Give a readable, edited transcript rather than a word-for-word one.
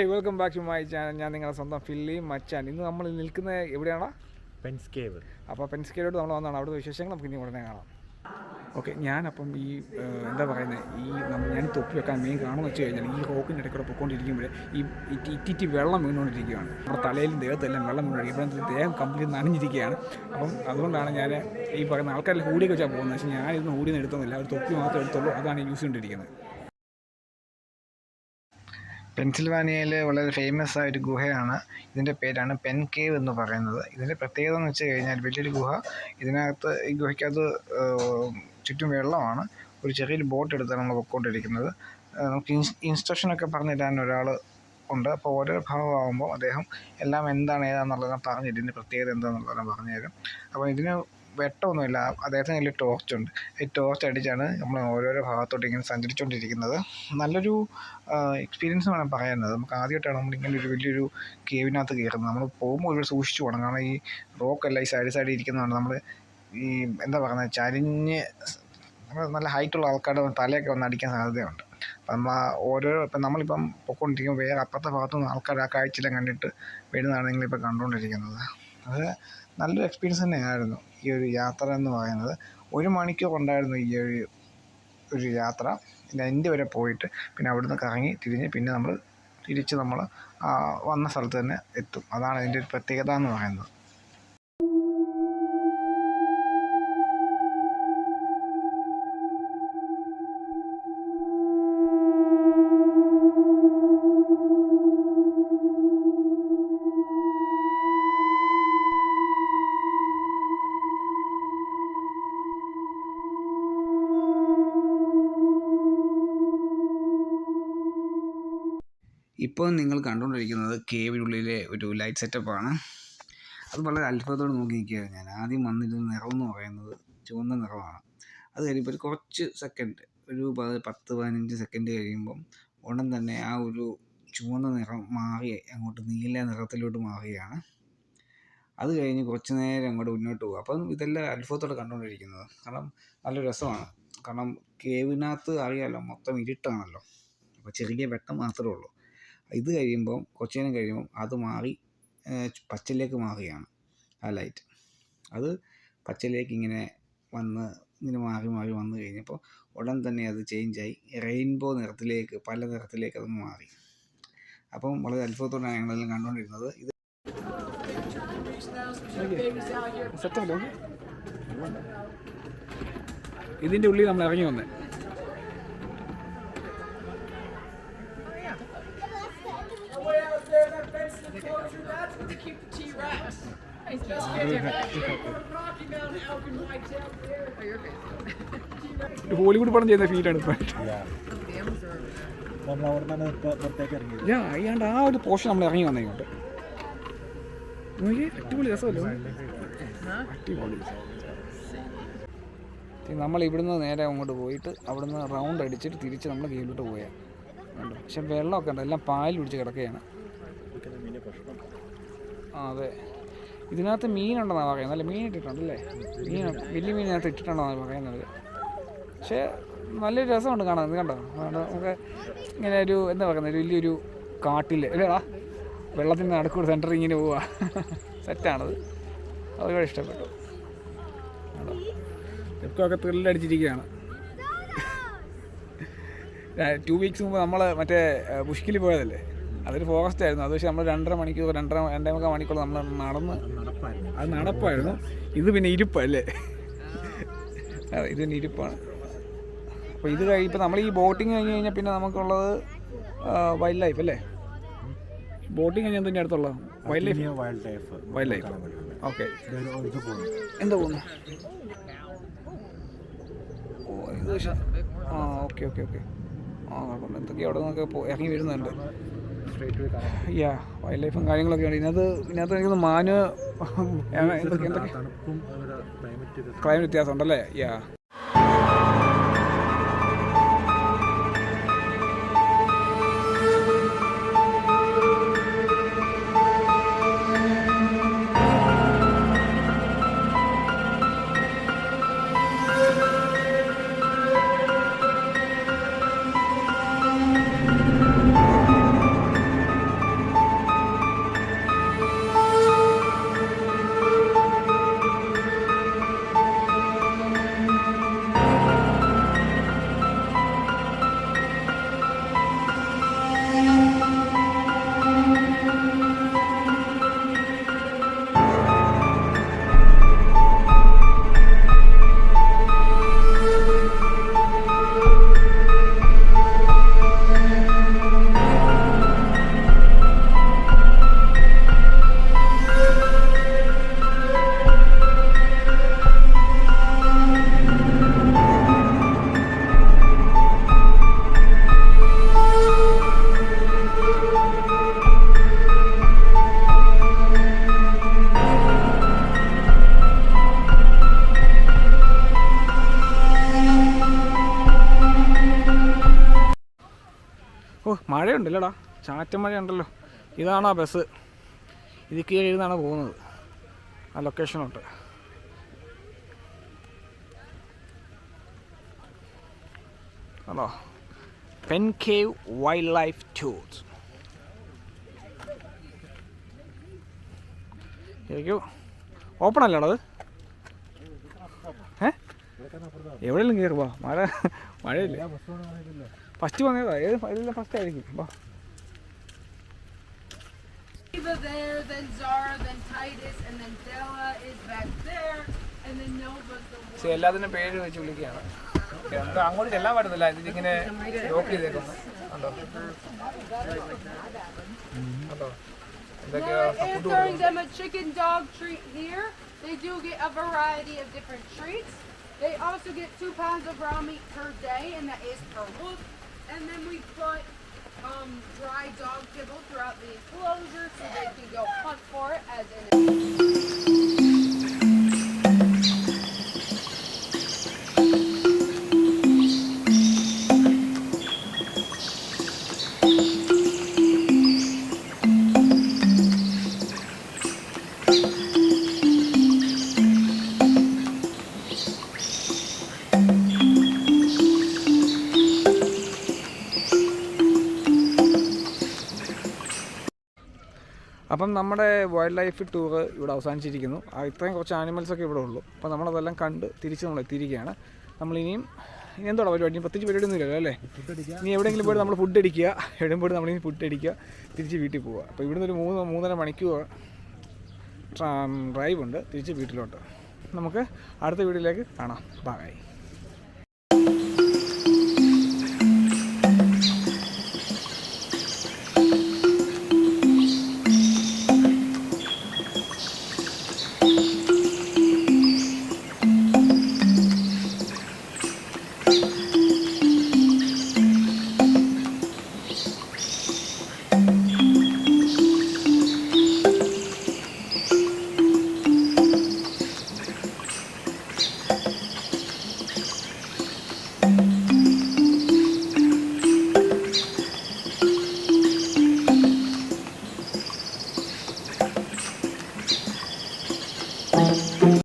Hey welcome back to my channel. ഞാൻ നിങ്ങളുടെ സ്വന്തം ഫില്ലി മച്ചാൻ. ഇന്ന് നമ്മൾ നിൽക്കുന്നത് എവിടെയാണോ? Penn's cave. അപ്പോൾ പെൻസ് കേവിലോട്ട് നമ്മൾ വന്നതാണ്. അവിടുത്തെ വിശേഷങ്ങൾ നമുക്ക് ഇനി ഉടനെ കാണാം. ഓക്കെ, ഞാനപ്പം ഈ എന്താ പറയുന്നത്, ഞാൻ തൊപ്പി വെക്കാൻ മെയിൻ കാണുമെന്ന് വെച്ച് കഴിഞ്ഞാൽ ഈ റോക്കിൻ്റെ ഇടയ്ക്കൂടെ പൊയ്ക്കൊണ്ടിരിക്കുമ്പോൾ ഇറ്റിറ്റി വെള്ളം വീണുകൊണ്ടിരിക്കുകയാണ്. നമ്മുടെ തലയിലും ദേഹത്തെല്ലാം വെള്ളം വീണുകൊണ്ടിരിക്കും. ഇവിടെ ദേഹം കംപ്ലീറ്റ് നനഞ്ഞിരിക്കുകയാണ്. അപ്പം അതുകൊണ്ടാണ് ഞാൻ ഈ പറയുന്ന ആൾക്കാരെല്ലാം ഹൂഡിയൊക്കെ വെച്ചാൽ പോകുന്നത്. പക്ഷേ ഞാനിന്ന് ഹൂഡിന്ന് എടുത്തൊന്നുമില്ല, ഒരു തൊപ്പി മാത്രമേ എടുത്തുള്ളൂ. അതാണ് യൂസ് ചെയ്തുകൊണ്ടിരിക്കുന്നത്. പെൻസിൽവാനിയയിൽ വളരെ ഫേമസ് ആയ ഒരു ഗുഹയാണ്. ഇതിൻ്റെ പേരാണ് പെൻ കേവ് എന്ന് പറയുന്നത്. ഇതിൻ്റെ പ്രത്യേകത എന്ന് വെച്ച് കഴിഞ്ഞാൽ വലിയൊരു ഗുഹ. ഇതിനകത്ത് ഈ ഗുഹയ്ക്കകത്ത് ചുറ്റും വെള്ളമാണ്. ഒരു ചെറിയൊരു ബോട്ട് എടുത്താണ് നമ്മൾ പൊയ്ക്കൊണ്ടിരിക്കുന്നത്. നമുക്ക് ഇൻസ്ട്രക്ഷനൊക്കെ പറഞ്ഞു തരാൻ ഒരാൾ ഉണ്ട്. അപ്പോൾ ഓരോ ഭാഗമാകുമ്പോൾ അദ്ദേഹം എല്ലാം എന്താണ് ഏതാണെന്നുള്ളത് പറഞ്ഞു തരും. ഇതിൻ്റെ പ്രത്യേകത എന്താണെന്നുള്ളത് പറഞ്ഞു തരും. അപ്പോൾ ഇതിന് വെട്ടമൊന്നുമില്ല. അദ്ദേഹത്തിന് വലിയ ടോർച്ചുണ്ട്. ഈ ടോർച്ച് അടിച്ചാണ് നമ്മൾ ഓരോരോ ഭാഗത്തോട്ട് ഇങ്ങനെ സഞ്ചരിച്ചുകൊണ്ടിരിക്കുന്നത്. നല്ലൊരു എക്സ്പീരിയൻസ് വേണം പറയാനുള്ളത്. നമുക്ക് ആദ്യമായിട്ടാണ് നമ്മളിങ്ങനെ ഒരു വലിയൊരു കേവിനകത്ത് കയറുന്നത്. നമ്മൾ പോകുമ്പോൾ ഒരു സൂക്ഷിച്ചു പോകണം. കാരണം ഈ റോക്കല്ല ഈ സൈഡിൽ ഇരിക്കുന്നതാണ്. നമ്മൾ ഈ എന്താ പറയുന്നത്, ചരിഞ്ഞ് നല്ല ഹൈറ്റുള്ള ആൾക്കാരുടെ തലയൊക്കെ വന്ന് അടിക്കാൻ സാധ്യതയുണ്ട്. അപ്പം നമ്മളിപ്പം പൊയ്ക്കൊണ്ടിരിക്കുമ്പോൾ വേറെ അപ്പുറത്തെ ഭാഗത്തുനിന്ന് ആൾക്കാർ ആ കാഴ്ചയെല്ലാം കണ്ടിട്ട് വരുന്നതാണ് നിങ്ങളിപ്പോൾ കണ്ടുകൊണ്ടിരിക്കുന്നത്. അത് നല്ലൊരു എക്സ്പീരിയൻസ് തന്നെയായിരുന്നു ഈ ഒരു യാത്ര എന്ന് പറയുന്നത്. 1 മണിക്കൂർ ഉണ്ടായിരുന്നു ഈ ഒരു യാത്ര. പിന്നെ എൻ്റെ വരെ പോയിട്ട് പിന്നെ അവിടുന്ന് കറങ്ങി തിരിഞ്ഞ് പിന്നെ നമ്മൾ വന്ന സ്ഥലത്ത് തന്നെ എത്തും. അതാണ് അതിൻ്റെ ഒരു പ്രത്യേകത എന്ന് പറയുന്നത്. ഇപ്പോൾ നിങ്ങൾ കണ്ടുകൊണ്ടിരിക്കുന്നത് കേവിനുള്ളിലെ ഒരു ലൈറ്റ് സെറ്റപ്പാണ്. അത് വളരെ അത്ഭുതത്തോടെ നോക്കി നിൽക്കുകയാണ് ഞാൻ. ആദ്യം വന്നിരുന്ന നിറം എന്ന് പറയുന്നത് ചുവന്ന നിറമാണ്. അത് കഴിയുമ്പോൾ ഒരു കുറച്ച് സെക്കൻഡ്, ഒരു 10-15 സെക്കൻഡ് കഴിയുമ്പം ഉടൻ തന്നെ ആ ഒരു ചുവന്ന നിറം മാറി അങ്ങോട്ട് നീല നിറത്തിലോട്ട് മാറുകയാണ്. അത് കഴിഞ്ഞ് കുറച്ച് നേരം അങ്ങോട്ട് മുന്നോട്ട് പോകും. അപ്പം ഇതെല്ലാം അത്ഭുതത്തോടെ കണ്ടുകൊണ്ടിരിക്കുന്നത്. കാരണം നല്ല രസമാണ്. കാരണം കേവിനകത്ത് അറിയാമല്ലോ, മൊത്തം ഇരുട്ടാണല്ലോ. അപ്പോൾ ചെറിയ വെട്ടം മാത്രമേ ഉള്ളൂ. ഇത് കഴിയുമ്പം കുറച്ച് നേരം കഴിയുമ്പം അത് മാറി പച്ചയിലേക്ക് മാറുകയാണ് ആ ലൈറ്റ്. അത് പച്ചയിലേക്ക് ഇങ്ങനെ മാറി വന്നു കഴിഞ്ഞപ്പോൾ ഉടൻ തന്നെ അത് ചേഞ്ചായി റെയിൻബോ നിറത്തിലേക്ക്, പല നിറത്തിലേക്ക് അത് മാറി. അപ്പം വളരെ അത്ഭുതത്തോടെയാണ് ഞങ്ങളെല്ലാം കണ്ടുകൊണ്ടിരുന്നത്. ഇതിൻ്റെ ഉള്ളിൽ നമ്മൾ ഇറങ്ങി വന്നേ. ഹോളിവുഡ് പടം ചെയ്യുന്ന ഫീലാണ് ഇപ്പം. അയ്യാണ്ട് ആ ഒരു പോർഷൻ നമ്മൾ ഇറങ്ങി വന്നേ ഇങ്ങോട്ട്. അടിപൊളി രസമല്ലോ, അടിപൊളി. നമ്മൾ ഇവിടുന്ന് നേരെ അങ്ങോട്ട് പോയിട്ട് അവിടുന്ന് റൗണ്ട് അടിച്ചിട്ട് തിരിച്ച് നമ്മൾ കേവിലോട്ട് പോയാൽ ഉണ്ട്. പക്ഷെ വെള്ളമൊക്കെ ഉണ്ട്, എല്ലാം പാലിൽ പിടിച്ച് കിടക്കുകയാണ്. ആ അതെ, ഇതിനകത്ത് മീനുണ്ടെന്നാണ് പറയുന്നത്. അല്ല, മീൻ ഇട്ടിട്ടുണ്ടല്ലേ, വലിയ മീനിനകത്ത് ഇട്ടിട്ടുണ്ടെന്നാണ് പറയുന്നത്. പക്ഷേ നല്ലൊരു രസമുണ്ട് കാണാൻ. ഇത് കണ്ടോ, നമുക്ക് ഇങ്ങനെ ഒരു എന്താ പറയുന്നത്, വലിയൊരു കാട്ടിൽ അല്ലേടാ, വെള്ളത്തിൻ്റെ നടുക്കൂടെ സെൻറ്ററിൽ ഇങ്ങനെ പോവുക. സെറ്റാണത്, ഒരുപാട് ഇഷ്ടപ്പെട്ടു. കേട്ടോ, ഇപ്പൊക്കെ ത്രില്ലടിച്ചിരിക്കുകയാണ്. 2 വീക്സ് മുമ്പ് നമ്മൾ മറ്റേ പുഷ്കിൽ പോയതല്ലേ, അതൊരു ഫോറസ്റ്റ് ആയിരുന്നു. അത് പക്ഷേ നമ്മൾ 2.5 മണിക്കൂർ 2.5 മണിക്കൂർ നമ്മൾ നടപ്പായിരുന്നു. ഇത് പിന്നെ ഇരിപ്പല്ലേ, അതെ, ഇത് പിന്നെ ഇരിപ്പാണ്. അപ്പോൾ ഇത് ഇപ്പോൾ നമ്മൾ ഈ ബോട്ടിങ് കഴിഞ്ഞ് കഴിഞ്ഞാൽ പിന്നെ നമുക്കുള്ളത് വൈൽഡ് ലൈഫ് അല്ലേ. ബോട്ടിങ് കഴിഞ്ഞാൽ എന്തിൻ്റെ അടുത്തുള്ള വൈൽഡ് ലൈഫ്. ഓക്കെ, എന്താ പോകുന്നു? ഓ, ഇത് പക്ഷേ ഓക്കെ എന്തൊക്കെയോ അവിടെ നിന്നൊക്കെ ഇറങ്ങി വരുന്നുണ്ട്. വൈൽഡ് ലൈഫും കാര്യങ്ങളൊക്കെ ഉണ്ട് ഇതിനകത്ത്. എനിക്ക് മാന് എന്തൊക്കെ ക്ലൈമറ്റ് വ്യത്യാസം ഉണ്ടല്ലേ. മഴയുണ്ടല്ലോടാ, ചാറ്റൻ മഴയുണ്ടല്ലോ. ഇതാണ് ആ ബസ്, ഇത് കീഴിൽ നിന്നാണ് പോകുന്നത് ആ ലൊക്കേഷനോട്ട്. Hello, pen cave wildlife tours. ശരിക്കും ഓപ്പൺ അല്ലേടാ അത്? എവിടെയെങ്കിലും കയറി വാ, മഴയില്ല. ഫസ്റ്റ് വന്നതാ, ഏതെല്ലാം ഫസ്റ്റ് ആയിരിക്കും. വാ. There, then Zara, then Titus, and then Della is back there, and then Nova's the one. പക്ഷെ എല്ലാത്തിനും പേര് വെച്ച് വിളിക്കുകയാണ്. അങ്ങോട്ട് ചെല്ലാൻ പറ്റുന്നില്ല, ഇതിങ്ങനെ ലോക്ക് ചെയ്തേക്കുന്നു. കണ്ടോ കണ്ടോ We're throwing them a chicken dog treat here. They do get a variety of different treats. They also get 2 pounds of raw meat per day, and that is per wolf. And then we put dry dog kibble throughout the enclosure so they can go hunt for it as in അപ്പം നമ്മുടെ wild life tour ഇവിടെ അവസാനിച്ചിരിക്കുന്നു. ഇത്രയും കുറച്ച് ആനിമൽസൊക്കെ ഇവിടെ ഉള്ളൂ. അപ്പോൾ നമ്മളതെല്ലാം കണ്ട് തിരിച്ച് നമ്മൾ എത്തിയിരിക്കുകയാണ്. നമ്മളിനിയും ഇനി എന്തോടാ പരിപാടി? പ്രത്യേകിച്ച് പരിപാടിയൊന്നും ഇല്ലല്ലോ അല്ലേ? ഇനി എവിടെയെങ്കിലും പോയിട്ട് നമ്മൾ ഫുഡ് അടിക്കുക, എവിടെയും പോയിട്ട് നമ്മളിനി ഫുഡ് അടിക്കുക, തിരിച്ച് വീട്ടിൽ പോവുക. അപ്പോൾ ഇവിടുന്ന് ഒരു 3-3.5 മണിക്കൂർ ഡ്രൈവ് ഉണ്ട് തിരിച്ച് വീട്ടിലോട്ട്. നമുക്ക് അടുത്ത വീഡിയോയിലേക്ക് കാണാം. ബൈ.